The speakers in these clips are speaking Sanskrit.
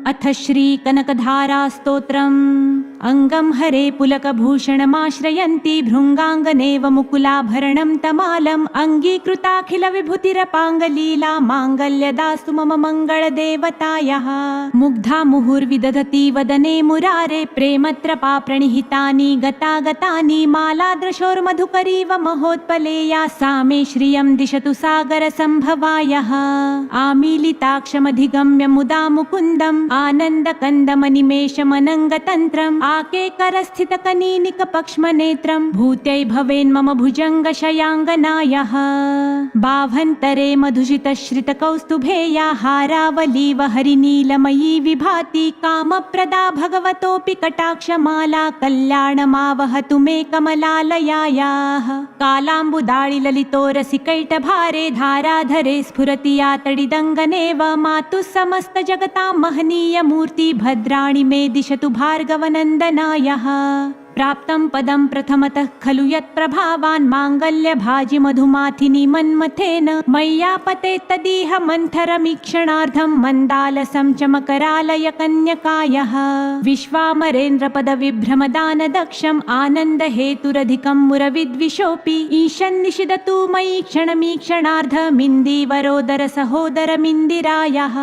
अथ श्री कनकधारा स्तोत्रम्। अंगं हरे पुलकभूषणमाश्रयन्ति भृङ्गाङ्गनेव मुकुलाभरणं तमालम् अङ्गीकृताखिल विभूतिरपाङ्गलीला माङ्गल्यदास्तु मम मङ्गलदेवतायाः। मुग्धा मुहुर्विदधति वदने मुरारे प्रेमत्रपा प्रणिहितानि गतागतानि मालादृशोर्मधुकरीव महोत्पलेया सा मे श्रियं दिशतु सागरसम्भवायाः। आमीलिताक्षमधिगम्य मुदा मुकुन्दम् आनन्दकन्दमनिमेषमनङ्गतन्त्रम् आकेकरस्थितकनीनिकपक्ष्मनेत्रम् भूत्यै भवेन्मम भुजङ्गशयाङ्गनायाः। बाभन्तरे मधुशितश्रितकौस्तुभेया हारावलीव हरिनीलमयी विभाति कामप्रदा भगवतोऽपि कटाक्षमाला कल्याणमावहतु मे कमलालयायाः। कालाम्बुदाळिललितोरसिकैटभारे धाराधरे स्फुरति या तडिदङ्गनेव मातुः समस्तजगतां महनीयमूर्ति भद्राणि मे दिशतु भार्गवनन्दनायाः। प्राप्तं पदं प्रथमतः खलु यत्प्रभावान् माङ्गल्यभाजि मधुमाथिनि मन्मथेन मय्यापते तदीह मन्थरमीक्षणार्धं मन्दालसं च मकरालय कन्यकायः। विश्वामरेन्द्रपदविभ्रमदानदक्षम् आनन्दहेतुरधिकं मुरविद्विषोऽपि ईशन्निषिदतु मयि क्षणमीक्षणार्धमिन्दीवरोदर सहोदरमिन्दिरायाः।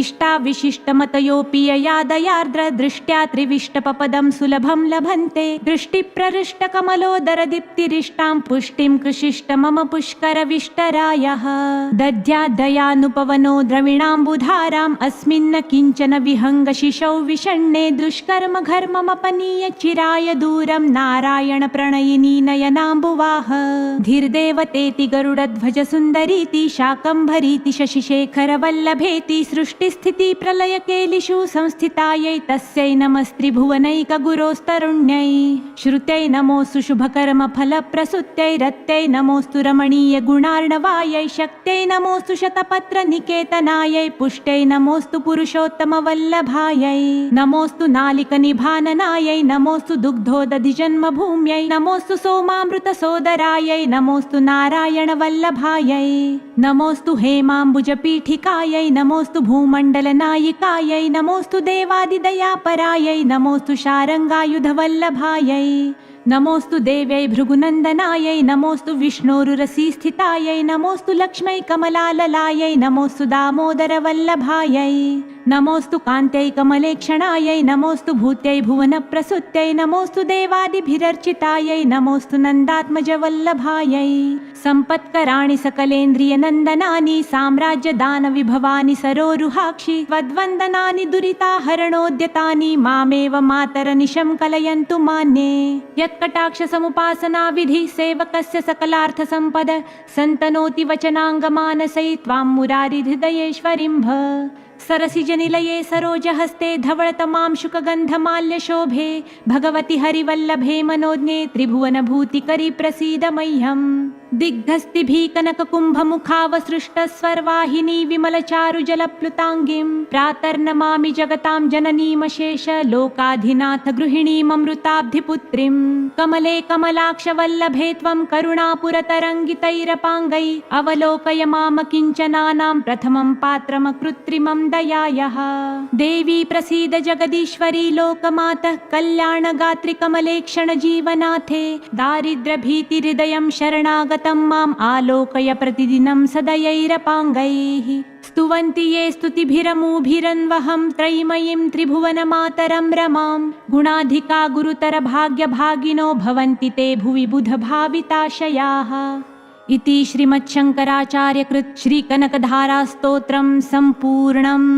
इष्टाविशिष्टमतयोऽपि ययादयार्द्र दृष्ट्या त्रिविष्टपपदं सुलभं लभन्ते दृष्टिप्रहृष्टकमलोदरदीप्तिरिष्टां पुष्टिं कृषिष्ट मम पुष्करविष्टरायः। दद्यादयानुपवनो द्रविणाम्बुधाराम् अस्मिन्न किञ्चन विहङ्गशिशौ विषण्णे दुष्कर्म घर्ममपनीय चिराय दूरं नारायण प्रणयिनी नयनाम्बुवाह। धीर्देवतेति गरुडध्वज सुन्दरीति शाकम्भरीति शशिशेखरवल्लभेति सृष्टिस्थिति प्रलयकेलिषु संस्थितायै तस्यै नमस्त्रिभुवनैकगुरोस्तरुण्यै। श्रुत्यै नमोऽस्तु शुभकर्मफलप्रसूत्यै रत्यै नमोऽस्तु रमणीय गुणार्णवायै शक्त्यै नमोऽस्तु शतपत्रनिकेतनायै पुष्ट्यै नमोऽस्तु पुरुषोत्तमवल्लभायै। नमोऽस्तु नालिकनिभाननायै नमोऽस्तु दुग्धोदधिजन्मभूम्यै नमोऽस्तु सोमामृतसोदरायै नमोऽस्तु नारायणवल्लभायै। नमोऽस्तु हेमाम्बुजपीठिकायै नमोऽस्तु भूमण्डलनायिकायै नमोऽस्तु देवादिदयापरायै नमोऽस्तु शारङ्गायुधवल्लभायै। नमोऽस्तु देव्यै भृगुनन्दनायै नमोऽस्तु विष्णोरुरसीस्थितायै नमोऽस्तु लक्ष्मै कमलाललायै नमोऽस्तु दामोदरवल्लभायै। नमोऽस्तु कान्त्यै कमलेक्षणायै नमोऽस्तु भूत्यै भुवनप्रसूत्यै नमोऽस्तु देवादिभिरर्चितायै नमोऽस्तु नन्दात्मजवल्लभायै। सम्पत्कराणि सकलेन्द्रियनन्दनानि साम्राज्यदानविभवानि सरोरुहाक्षि त्वद्वन्दनानि दुरिताहरणोद्यतानि मामेव मातरनिशं कलयन्तु मान्ये। यत्कटाक्षसमुपासनाविधि सेवकस्य सकलार्थसम्पद सन्तनोति वचनाङ्गमानसै त्वां मुरारिहृदयेश्वरीम्भ। सरसिजनिलये सरोजहस्ते धवळतमां शुकगन्धमाल्यशोभे भगवति हरिवल्लभे मनोज्ञे त्रिभुवनभूतिकरि प्रसीद मह्यम्। दिग्धस्तिभिः कनककुम्भमुखावसृष्टस्वर्वाहिनी विमलचारुजलप्लुताङ्गीं प्रातर्नमामि जगतां जननीमशेष लोकाधिनाथ गृहिणीममृताब्धिपुत्रीं। कमले कमलाक्षवल्लभे त्वं करुणापुरतरङ्गितैरपाङ्गै अवलोकय माम किञ्चनानां प्रथमं पात्रमकृत्रिमं दयायाः। देवी प्रसीद जगदीश्वरी लोकमातः कल्याणगात्रि कमलेक्षण जीवनाथे दारिद्र्यभीतिहृदयं शरणागत माम् आलोकय प्रतिदिनं सदयैरपाङ्गैः। स्तुवन्ति ये स्तुतिभिरमूभिरन्वहं त्रयीमयीं त्रिभुवनमातरं रमां गुणाधिका गुरुतर भाग्यभागिनो भवन्ति ते भुवि बुधभाविताशयाः। इति श्रीमच्छङ्कराचार्यकृत श्रीकनकधारा स्तोत्रं सम्पूर्णम्।